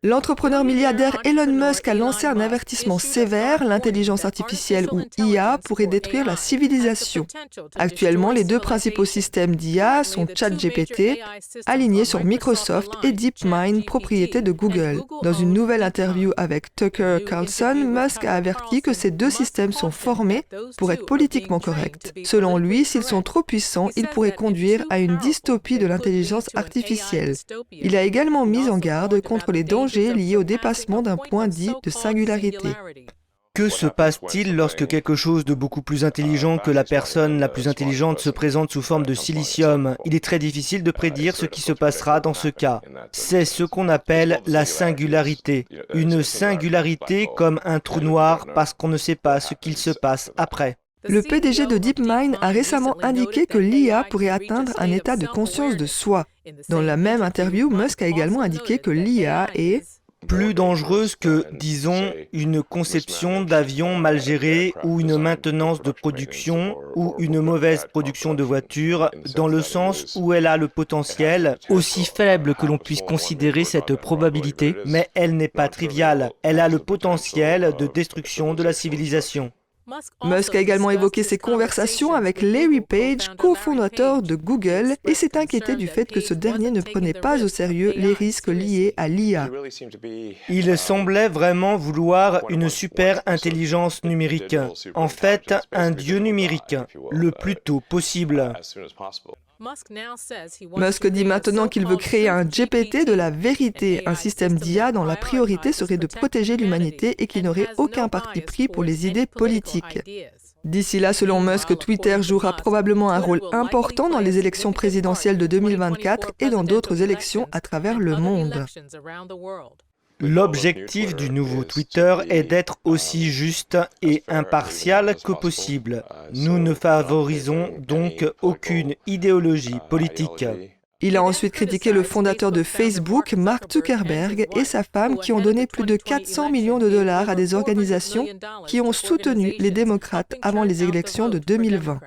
L'entrepreneur milliardaire Elon Musk a lancé un avertissement sévère, l'intelligence artificielle ou IA pourrait détruire la civilisation. Actuellement, les deux principaux systèmes d'IA sont ChatGPT, alignés sur Microsoft, et DeepMind, propriété de Google. Dans une nouvelle interview avec Tucker Carlson, Musk a averti que ces deux systèmes sont formés pour être politiquement corrects. Selon lui, s'ils sont trop puissants, ils pourraient conduire à une dystopie de l'intelligence artificielle. Il a également mis en garde contre les dangers liés au dépassement d'un point dit de singularité. Que se passe-t-il lorsque quelque chose de beaucoup plus intelligent que la personne la plus intelligente se présente sous forme de silicium? Il est très difficile de prédire ce qui se passera dans ce cas. C'est ce qu'on appelle la singularité. Une singularité comme un trou noir parce qu'on ne sait pas ce qu'il se passe après. Le PDG de DeepMind a récemment indiqué que l'IA pourrait atteindre un état de conscience de soi. Dans la même interview, Musk a également indiqué que l'IA est plus dangereuse que, disons, une conception d'avion mal gérée ou une maintenance de production ou une mauvaise production de voiture, dans le sens où elle a le potentiel, aussi faible que l'on puisse considérer cette probabilité, mais elle n'est pas triviale. Elle a le potentiel de destruction de la civilisation. Musk a également évoqué ses conversations avec Larry Page, cofondateur de Google, et s'est inquiété du fait que ce dernier ne prenait pas au sérieux les risques liés à l'IA. Il semblait vraiment vouloir une super intelligence numérique, en fait un dieu numérique, le plus tôt possible. Musk dit maintenant qu'il veut créer un GPT de la vérité, un système d'IA dont la priorité serait de protéger l'humanité et qui n'aurait aucun parti pris pour les idées politiques. D'ici là, selon Musk, Twitter jouera probablement un rôle important dans les élections présidentielles de 2024 et dans d'autres élections à travers le monde. L'objectif du nouveau Twitter est d'être aussi juste et impartial que possible. Nous ne favorisons donc aucune idéologie politique. Il a ensuite critiqué le fondateur de Facebook, Mark Zuckerberg, et sa femme qui ont donné plus de 400 millions de dollars à des organisations qui ont soutenu les démocrates avant les élections de 2020.